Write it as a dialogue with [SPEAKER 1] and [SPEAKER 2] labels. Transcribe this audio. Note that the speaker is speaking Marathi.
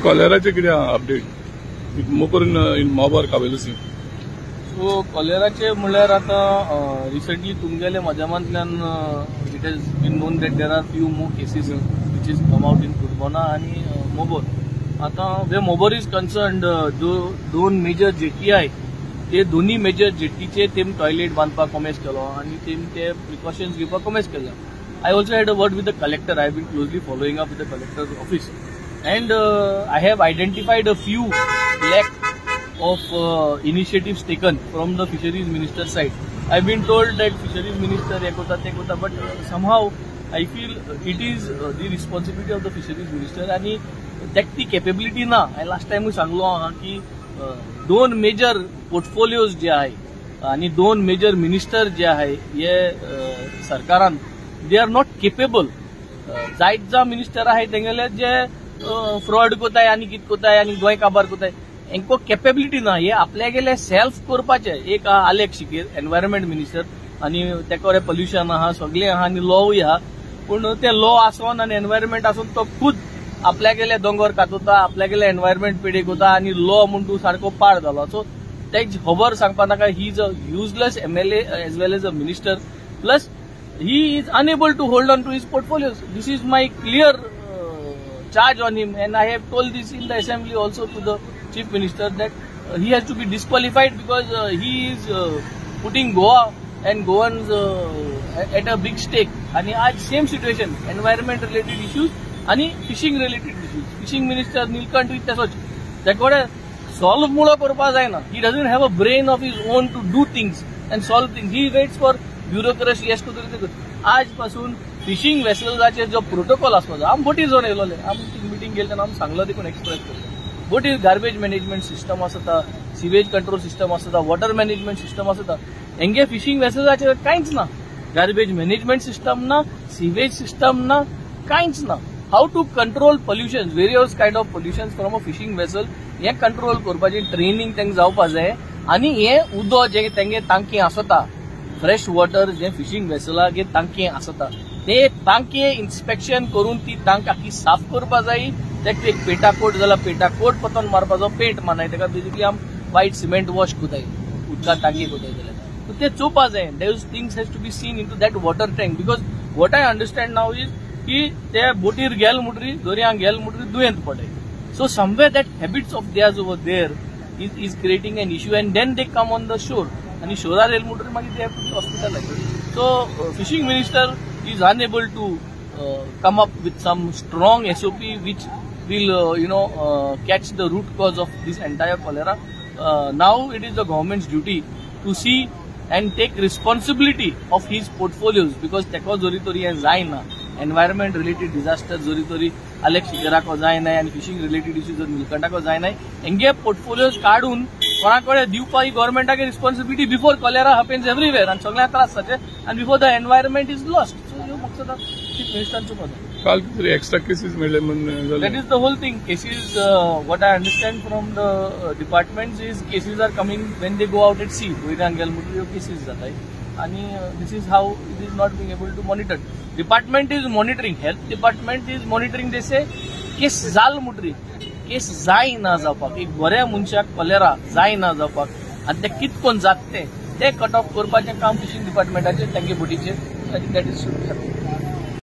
[SPEAKER 1] कॉलेराचे कितें update more in Mobor Cavelossim
[SPEAKER 2] so कॉलेराचे म्हणल्यार आता रिसेंटली तुमगेले माध्यमांतल्यान it has been known that there are few more cases which is come out in कुर्बोना आणि मोबोर. आता वे मोबोर इज कन्सर्न्ड दोन मेजर जेटी आय ते दोन्ही मेजर जेटीचे तेम टॉयलेट बांधपाक कॉमेस केलो आणि तेम ते प्रिकॉशन्स घेवपाक कॉमेस केले. I also had a word with the collector. I have been closely following up with the collector's office, and I have identified a few lack of initiatives taken from the fisheries minister side. I have been told that fisheries minister ekota tekota, but somehow I feel it is the responsibility of the fisheries minister आणि that the capability ना. last time मी सांगलो की दोन मेजर पोर्टफोलियोज जे आहे आणि दोन मेजर मिनिस्टर जे आहे हे सरकारान दे आर नॉट केपेबल. जायत जा मिनिस्टर आहे तेंगेले जे फ्रॉड कोताय आणि कित कोताय आणि गोंय काबार कोताय हेंको केपेबिलिटी ना. हे आपल्या गेले सेल्फ करपाचे. एक आलेख शिकेर एनवायरमेंट मिनिस्टर आणि तेका पोल्युशन आहा सगळे आहा आणि लॉय आहा, पण ते लॉ आसोन आणि एनवायरमेंट आसून तो खुद आपल्या गेले दोंगर कातोता, आपल्या गेले एनवायरमेंट पेडे कोता आणि लॉ म्हणून तूं सारको पाड जालो. सो तेच खबर सांगपा नाका. He is a useless MLA as well as a minister, plus he is unable to hold on to his portfolios. This is my clear charge on him, and I have told this in the assembly also to the chief minister that he has to be disqualified because he is putting Goa and Goans at a big stake. आणि आज same situation environment related issues आणि fishing related issues. Fishing minister Nilkanth तसोच तेकडे सॉल्व मुळो करपा जायना. He doesn't have a brain of his own to do things and solve things. He waits for bureaucracy. Yes to आजपासून फिशिंग वेसल्साचे जो प्रोटोकॉल आसपाचो आमी बोटी जोन येयलोले. आमी मिटींग गेले तेन्ना आमी सांगलो देखून एक्सप्रेस केलो. बोटी गार्बेज मॅनेजमेंट सिस्टम आसता, सिवेज कंट्रोल सिस्टम आसता, वॉटर मॅनेजमेंट सिस्टम आसता. हेंगे फिशिंग वेसल्साचे कांयच ना. गार्बेज मॅनेजमेंट सिस्टम ना, सिवेज सिस्टम ना, कांयच ना. How to control pollution, various kind of pollution from a fishing vessel हे कंट्रोल करपाची ट्रेनिंग तांकां जावपा जाय. आणि हे उदक जे तेंगे टांकी आसता फ्रेश वॉटर जे फिशिंग वेसलागे टांकी आसता ते टांकी इन्स्पेक्शन करून ती टांक आखी साफ करपा जाय. तेका एक पेटाकोट जाल्यार पेटाकोट पतन मारपाचो पेंट मानाय तेका बेजिकली आमी वायट सिमेंट वॉश कोताय उदका टांकी कोताय जाल्यार ते चोवपा जाय. Those things has to be seen into that water tank because what I understand now is की ते बोटीर गेल म्हणटरी दर्यांक गेल म्हणटरी दुयेंत पडय. So somewhere that habits of theirs over there is creating an issue and then they come on the shore आणि शोरार येल म्हणटरी मागीर ते have to be hospitalised. So fishing minister is unable to come up with some strong SOP which will catch the root cause of this entire cholera. Now it is the government's duty to see and take responsibility of his portfolios because teko jori tori जायना. एनवायरमेंट रिलेटेड डिजास्टर जरी तरी आलेख शिकेराको जायना आणि फिशिंग रिलेटेड इश्यूज जर नीलकंठाको जायना हेंगे पोर्टफोलियोज काढून कोणाकडे दिवपा ही गव्हर्नमेंटाची रिस्पॉन्सिबिलिटी बिफोर कॉलेरा हॅपेन्स एव्हरीवेअर आणि सगळ्या त्रास जाते आणि before the environment is lost. So ह्यो मकसद चीफ मिनिस्टरांचो पद.
[SPEAKER 1] काल कितें एक्स्ट्रा केसीस मेळ्ळे म्हणून
[SPEAKER 2] that is the whole thing. Cases what I understand from the departments is cases are coming when they go out at sea. वयल्यान गेल म्हणून ह्यो केसीस जाताय आणि this is how it is not being able to monitor. Department is monitoring, health department is monitoring. They say case जाल म्हणटरी केस जायना जावपाक, एक बऱ्या मनशाक कॉलेरा जायना जावपाक आनी ते कितकोन जाता ते कट ऑफ करपाचें काम फिशिंग डिपार्टमेंटाचें तांगे बोटीचेर. I think that is